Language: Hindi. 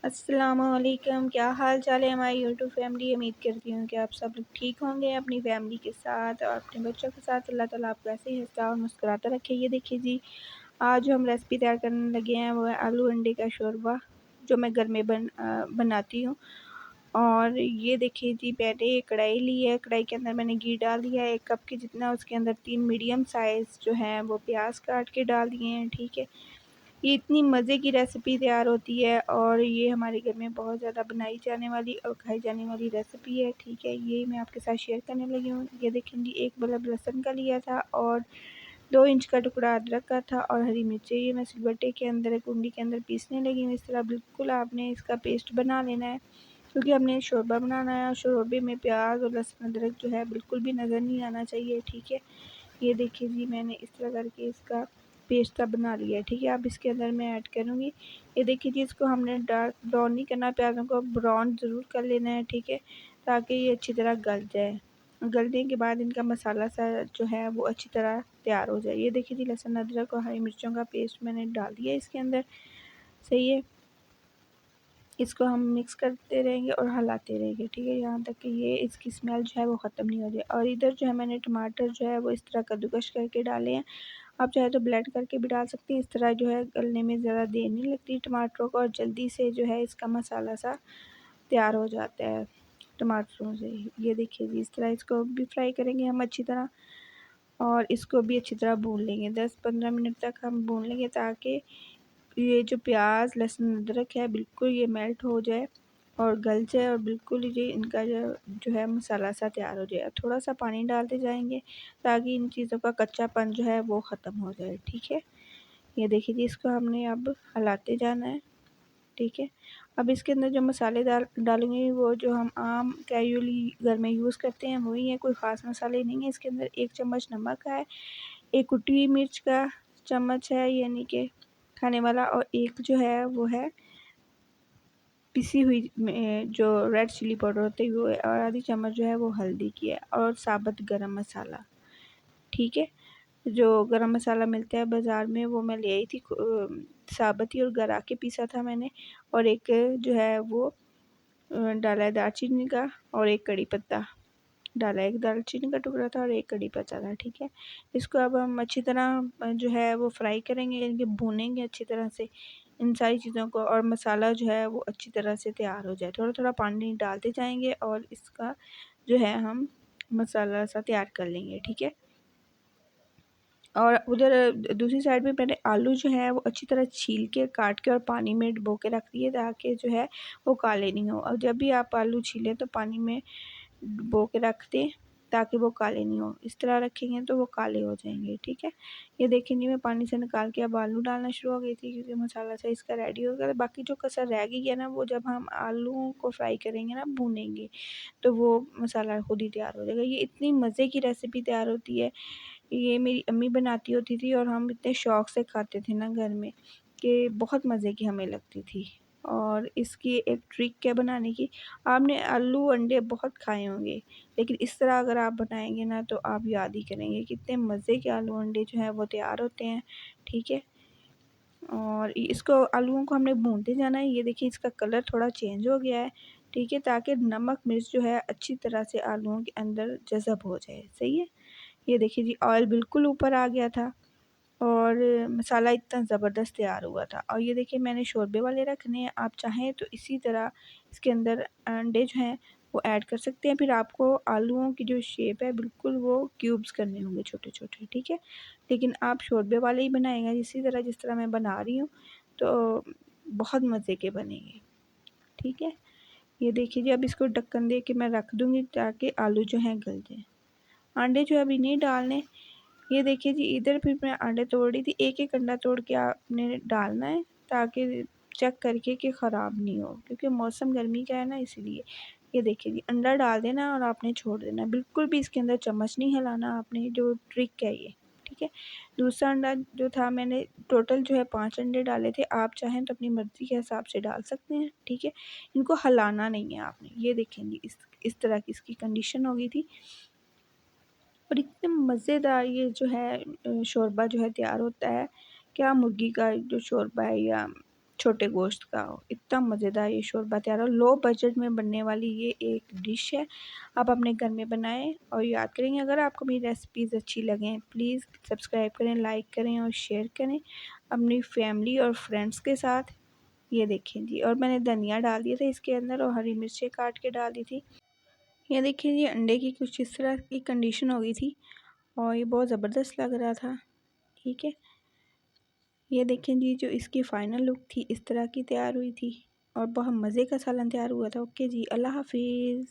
अस्सलामुअलैकुम, क्या हाल चाल है हमारी यूट्यूब फैमिली। उम्मीद करती हूँ कि आप सब लोग ठीक होंगे अपनी फैमिली के साथ और अपने बच्चों के साथ। अल्लाह ताला आपको ऐसे ही हंसता और मुस्कुराता रखे। ये देखिए जी, आज जो हम रेसिपी तैयार करने लगे हैं वो है आलू अंडे का शोरबा, जो मैं घर में बनाती हूँ। और ये देखिए जी, मैंने कढ़ाई ली है, कढ़ाई के अंदर मैंने घी डाल दिया है 1 कप की जितना। उसके अंदर 3 मीडियम साइज़ जो हैं वो प्याज काट के डाल दिए हैं, ठीक है। ये इतनी मज़े की रेसिपी तैयार होती है और ये हमारे घर में बहुत ज़्यादा बनाई जाने वाली और खाई जाने वाली रेसिपी है, ठीक है। ये मैं आपके साथ शेयर करने लगी हूँ। ये देखेंगी, 1 बल्ब लहसुन का लिया था और 2 इंच का टुकड़ा अदरक का था और हरी मिर्ची। ये मैं सिलबट्टे के अंदर कुंडी के अंदर पीसने लगी हूँ। इस तरह बिल्कुल आपने इसका पेस्ट बना लेना है, क्योंकि हमने शोरबा बनाना है और शोरबे में प्याज और लहसुन अदरक जो है बिल्कुल भी नज़र नहीं आना चाहिए, ठीक है। ये देखिए जी, मैंने इस तरह करके इसका पेस्ट सा बना लिया है, ठीक है। अब इसके अंदर मैं ऐड करूँगी, ये देखिए जी, इसको हमने डार्क ब्राउन नहीं करना, प्याज़ों को ब्राउन ज़रूर कर लेना है, ठीक है, ताकि ये अच्छी तरह गल जाए। गलने के बाद इनका मसाला सा जो है वो अच्छी तरह तैयार हो जाए। ये देखिए जी, लहसुन अदरक और हरी मिर्चों का पेस्ट मैंने डाल दिया इसके अंदर, सही है। इसको हम मिक्स करते रहेंगे और हिलाते रहेंगे, ठीक है, यहाँ तक कि ये इसकी स्मेल जो है वो ख़त्म नहीं हो जाए। और इधर जो है मैंने टमाटर जो है वो इस तरह कद्दूकस करके डाले हैं। आप चाहे तो ब्लेंड करके भी डाल सकती हैं। इस तरह जो है गलने में ज़्यादा देर नहीं लगती टमाटरों को और जल्दी से जो है इसका मसाला सा तैयार हो जाता है टमाटरों से। ये देखिए जी, इस तरह इसको भी फ्राई करेंगे हम अच्छी तरह और इसको भी अच्छी तरह भून लेंगे। 10-15 मिनट तक हम भून लेंगे, ताकि ये जो प्याज लहसुन अदरक है बिल्कुल ये मेल्ट हो जाए और गल जाए और बिल्कुल ये इनका जो है मसाला सा तैयार हो जाए। थोड़ा सा पानी डालते जाएंगे ताकि इन चीज़ों का कच्चापन जो है वो ख़त्म हो जाए, ठीक है। ये देखिए जी, इसको हमने अब हिलाते जाना है, ठीक है। अब इसके अंदर जो मसाले डालूँगी वो जो हम आम कैजुअली घर में यूज़ करते हैं वही है, कोई ख़ास मसाले नहीं है। इसके अंदर 1 चम्मच नमक है, 1 कुटी हुई मिर्च का चम्मच है यानी कि खाने वाला, और 1 जो है वो है पिसी हुई में जो रेड चिली पाउडर होती है वो है, और आधी चम्मच जो है वो हल्दी की है, और साबुत गरम मसाला, ठीक है। जो गरम मसाला मिलता है बाज़ार में वो मैं ले आई थी, साबुत ही और गरा के पीसा था मैंने। और एक जो है वो डाला है दालचीनी का, और 1 कड़ी पत्ता डाला है। 1 दालचीनी का टुकड़ा था और 1 कड़ी पत्ता था, ठीक है। इसको अब हम अच्छी तरह जो है वो फ्राई करेंगे, यानी कि भूनेंगे अच्छी तरह से इन सारी चीज़ों को, और मसाला जो है वो अच्छी तरह से तैयार हो जाए। थोड़ा-थोड़ा पानी डालते जाएंगे और इसका जो है हम मसाला सा तैयार कर लेंगे, ठीक है। और उधर दूसरी साइड में मैंने आलू जो है वो अच्छी तरह छील के काट के और पानी में डुबो के रख दिए, ताकि जो है वो काले नहीं हो। और जब भी आप आलू छीलें तो पानी में डुबो के रख दें, ताकि वो काले नहीं हो। इस तरह रखेंगे तो वो काले हो जाएंगे, ठीक है। ये देखेंगे, मैं पानी से निकाल के अब आलू डालना शुरू हो गई थी, क्योंकि मसाला से इसका रेडी हो गया। बाकी जो कसर रह गई है ना, वो जब हम आलू को फ्राई करेंगे ना, भूनेंगे, तो वो मसाला खुद ही तैयार हो जाएगा। ये इतनी मज़े की रेसिपी तैयार होती है। ये मेरी अम्मी बनाती होती थी और हम इतने शौक़ से खाते थे ना घर में, कि बहुत मज़े की हमें लगती थी। और इसकी एक ट्रिक है बनाने की। आपने आलू अंडे बहुत खाए होंगे, लेकिन इस तरह अगर आप बनाएंगे ना तो आप याद ही करेंगे कितने मज़े के आलू अंडे जो हैं वो तैयार होते हैं, ठीक है। और इसको आलूओं को हमने भूनते जाना है। ये देखिए, इसका कलर थोड़ा चेंज हो गया है, ठीक है, ताकि नमक मिर्च जो है अच्छी तरह से आलूओं के अंदर जज़ब हो जाए, सही है। ये देखिए जी, ऑयल बिल्कुल ऊपर आ गया था और मसाला इतना ज़बरदस्त तैयार हुआ था। और ये देखिए, मैंने शोरबे वाले रखने हैं, आप चाहें तो इसी तरह इसके अंदर अंडे जो हैं वो ऐड कर सकते हैं। फिर आपको आलूओं की जो शेप है बिल्कुल वो क्यूब्स करने होंगे छोटे-छोटे, ठीक है। लेकिन आप शोरबे वाले ही बनाएँगा इसी तरह जिस तरह मैं बना रही हूँ, तो बहुत मज़े के बनेंगे, ठीक है। ये देखिए जी, अब इसको ढक्कन दे के मैं रख दूँगी ताकि आलू जो हैं गल जाएँ। अंडे जो अभी नहीं डालने। ये देखिए जी, इधर फिर मैं अंडे तोड़ रही थी, एक-एक अंडा तोड़ के आपने डालना है, ताकि चेक करके कि ख़राब नहीं हो, क्योंकि मौसम गर्मी का है ना, इसीलिए। ये देखिए जी, अंडा डाल देना और आपने छोड़ देना, बिल्कुल भी इसके अंदर चम्मच नहीं हिलाना आपने, जो ट्रिक है ये, ठीक है। दूसरा अंडा जो था, मैंने टोटल जो है 5 अंडे डाले थे, आप चाहें तो अपनी मर्ज़ी के हिसाब से डाल सकते हैं, ठीक है। इनको हिलाना नहीं है आपने। ये देखेंगे, इस तरह की इसकी कंडीशन हो गई थी। और इतने मज़ेदार ये जो है शोरबा जो है तैयार होता है। क्या मुर्गी का जो शोरबा है या छोटे गोश्त का। इतना मज़ेदार ये शोरबा तैयार हो, लो बजट में बनने वाली ये एक डिश है। आप अपने घर में बनाएं और याद करेंगे। अगर आपको मेरी रेसिपीज़ अच्छी लगें प्लीज़ सब्सक्राइब करें, लाइक करें और शेयर करें अपनी फैमिली और फ्रेंड्स के साथ। ये देखें जी, और मैंने धनिया डाल दिया था इसके अंदर और हरी मिर्चें काट के डाल दी थी। ये देखिए जी, अंडे की कुछ इस तरह की कंडीशन हो गई थी और ये बहुत ज़बरदस्त लग रहा था। ठीक है, ये देखें जी, जो इसकी फ़ाइनल लुक थी इस तरह की तैयार हुई थी और बहुत मज़े का सालन तैयार हुआ था। ओके जी, अल्लाह हाफिज़।